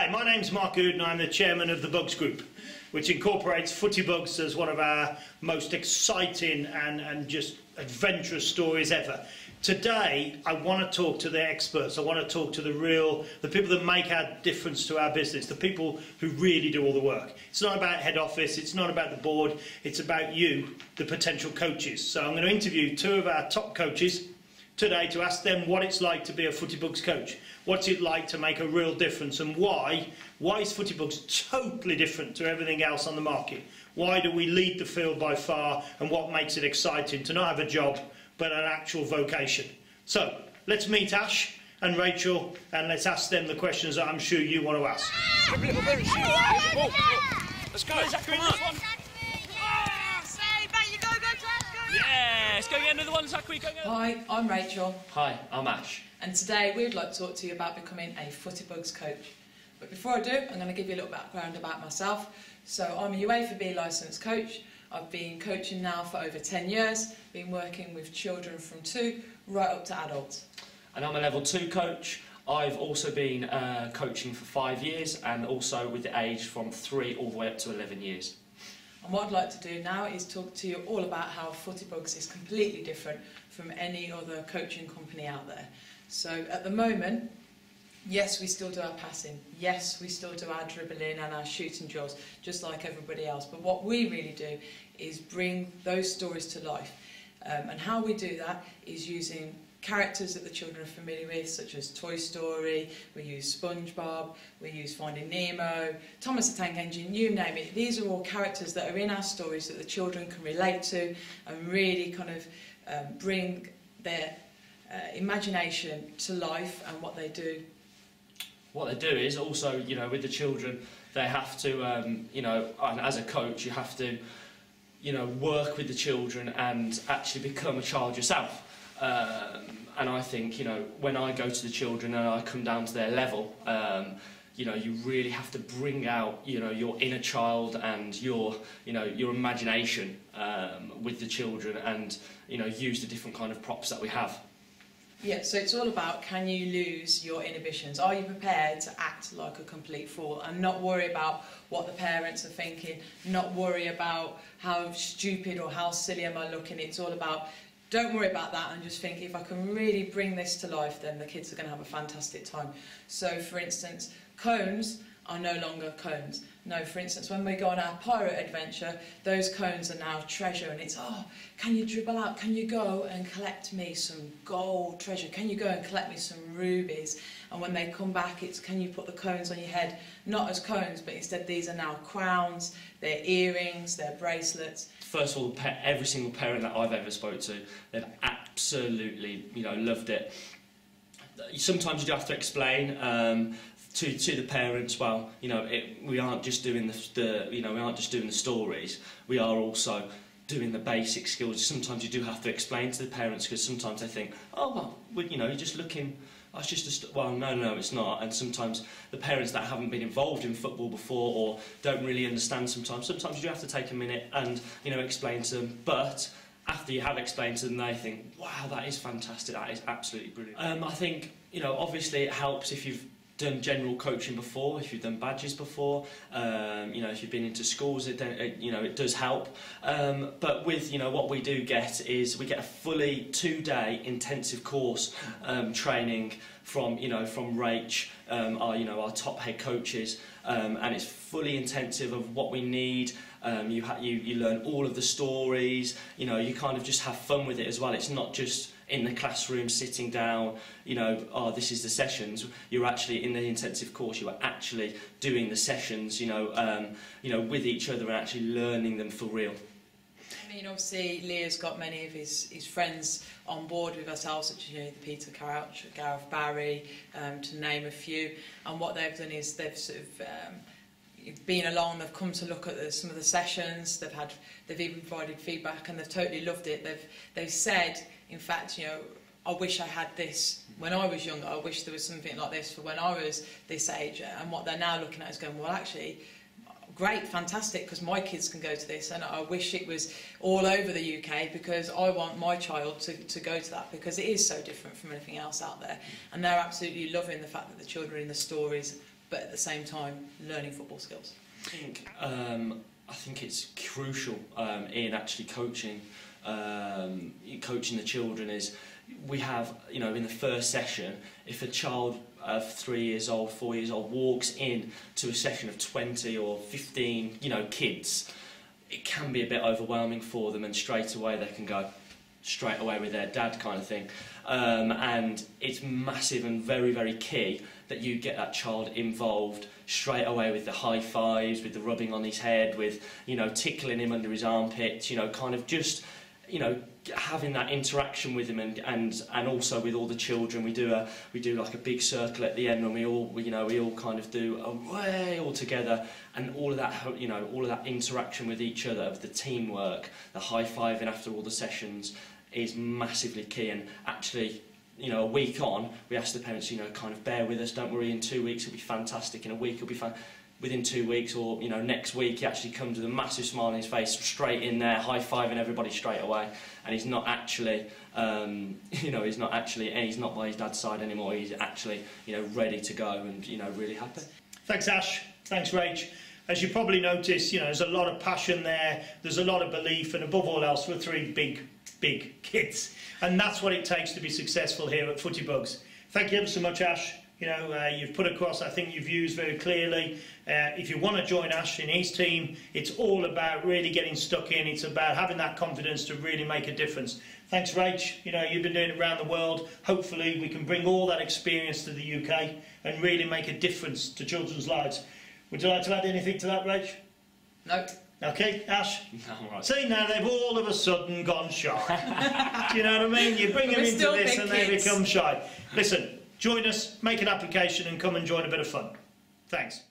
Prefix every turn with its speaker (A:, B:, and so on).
A: Hi, my name's Mark Good and I'm the chairman of the Bugs Group, which incorporates FootieBugs as one of our most exciting and just adventurous stories ever. Today, I want to talk to the experts. I want to talk to the people that make our difference to our business, the people who really do all the work. It's not about head office, it's not about the board, it's about you, the potential coaches. So I'm going to interview two of our top coaches today to ask them what it's like to be a FootieBugs coach. What's it like to make a real difference, and why is FootieBugs totally different to everything else on the market? Why do we lead the field by far, and what makes it exciting to not have a job but an actual vocation? So let's meet Ash and Rachel and let's ask them the questions that I'm sure you want to ask.
B: Let's go. Come on. Yeah, let's go get another one, Zachary.
C: Hi, I'm Rachel.
B: Hi, I'm Ash.
C: And today we would like to talk to you about becoming a FootieBugs coach. But before I do, I'm going to give you a little background about myself. So I'm a UEFA B licensed coach. I've been coaching now for over 10 years, been working with children from 2 right up to adults.
B: And I'm a level 2 coach. I've also been coaching for 5 years, and also with the age from 3 all the way up to 11 years.
C: And what I'd like to do now is talk to you all about how FootieBugs is completely different from any other coaching company out there. So at the moment, yes, we still do our passing. Yes, we still do our dribbling and our shooting drills, just like everybody else. But what we really do is bring those stories to life. And how we do that is using characters that the children are familiar with, such as Toy Story, we use SpongeBob, we use Finding Nemo, Thomas the Tank Engine, you name it. These are all characters that are in our stories that the children can relate to and really kind of bring their imagination to life and what they do.
B: What they do is also, you know, with the children, they have to, you know, and as a coach, you have to, you know, work with the children and actually become a child yourself. And I think, you know, when I go to the children and I come down to their level, you know, you really have to bring out, you know, your inner child and your, you know, your imagination with the children, and, you know, use the different kind of props that we have.
C: Yeah, so it's all about, can you lose your inhibitions? Are you prepared to act like a complete fool and not worry about what the parents are thinking, not worry about how stupid or how silly am I looking? It's all about, don't worry about that and just think, if I can really bring this to life, then the kids are going to have a fantastic time. So, for instance, cones are no longer cones. No, for instance, when we go on our pirate adventure, those cones are now treasure, and it's, oh, can you dribble out? Can you go and collect me some gold treasure? Can you go and collect me some rubies? And when they come back, it's, can you put the cones on your head? Not as cones, but instead these are now crowns, they're earrings, they're bracelets. First
B: of all, every single parent that I've ever spoke to, they've absolutely, you know, loved it. Sometimes you do have to explain to the parents, well, you know, we aren't just doing we aren't just doing the stories. We are also doing the basic skills. Sometimes you do have to explain to the parents, because sometimes they think, oh well, you know, you're just looking. That's just well, no, it's not. And sometimes the parents that haven't been involved in football before or don't really understand, sometimes you do have to take a minute and, you know, explain to them. But after you have explained to them, they think, wow, that is fantastic, that is absolutely brilliant. I think, you know, obviously it helps if you've done general coaching before, if you've done badges before, you know, if you've been into schools, you know, it does help. But with, you know, what we do get is we get a fully 2-day intensive course training from, you know, from Rach, our top head coaches, and it's fully intensive of what we need. You learn all of the stories. You know, you kind of just have fun with it as well. It's not just in the classroom sitting down, you know, oh, this is the sessions. You're actually in the intensive course. You are actually doing the sessions, you know, with each other and actually learning them for real.
C: I mean, obviously, Leah's got many of his friends on board with ourselves, such as, you know, Peter Crouch, Gareth Barry, to name a few. And what they've done is they've sort of been along, they've come to look at some of the sessions, they've even provided feedback, and they've totally loved it. They've said, in fact, you know, I wish I had this when I was younger. I wish there was something like this for when I was this age. And what they're now looking at is going, well, actually, great, fantastic, because my kids can go to this, and I wish it was all over the UK, because I want my child to go to that, because it is so different from anything else out there. And they're absolutely loving the fact that the children in the stories but at the same time learning football skills?
B: I think it's crucial in actually coaching the children. Is we have, you know, in the first session, if a child of 3 years old, 4 years old walks in to a session of 20 or 15, you know, kids, it can be a bit overwhelming for them, and straight away they can go straight away with their dad kind of thing. And it's massive and very, very key that you get that child involved straight away with the high fives, with the rubbing on his head, with, you know, tickling him under his armpits, you know, kind of just, you know, having that interaction with him, and also with all the children. We do like a big circle at the end, and we all kind of do away all together, and all of that, you know, all of that interaction with each other, of the teamwork, the high fiving after all the sessions is massively key. And actually, you know, a week on, we ask the parents, you know, kind of bear with us, don't worry, in 2 weeks it'll be fantastic, in a week it'll be fun. Within 2 weeks, or, you know, next week, he actually comes with a massive smile on his face, straight in there, high-fiving everybody straight away, and he's not actually, you know, he's not by his dad's side anymore. He's actually, you know, ready to go, and, you know, really happy.
A: Thanks, Ash. Thanks, Rach. As you probably noticed, you know, there's a lot of passion there, there's a lot of belief, and above all else, we're three big kids. And that's what it takes to be successful here at FootieBugs. Thank you ever so much, Ash. You know, you've put across, I think, your views very clearly. If you want to join Ash in his team, it's all about really getting stuck in. It's about having that confidence to really make a difference. Thanks, Rach. You know, you've been doing it around the world. Hopefully, we can bring all that experience to the UK and really make a difference to children's lives. Would you like to add anything to that, Rach?
C: No.
A: Okay, Ash?
B: All right.
A: See, now they've all of a sudden gone shy. Do you know what I mean? You bring them into this and they become shy. Listen, join us, make an application and come and join a bit of fun. Thanks.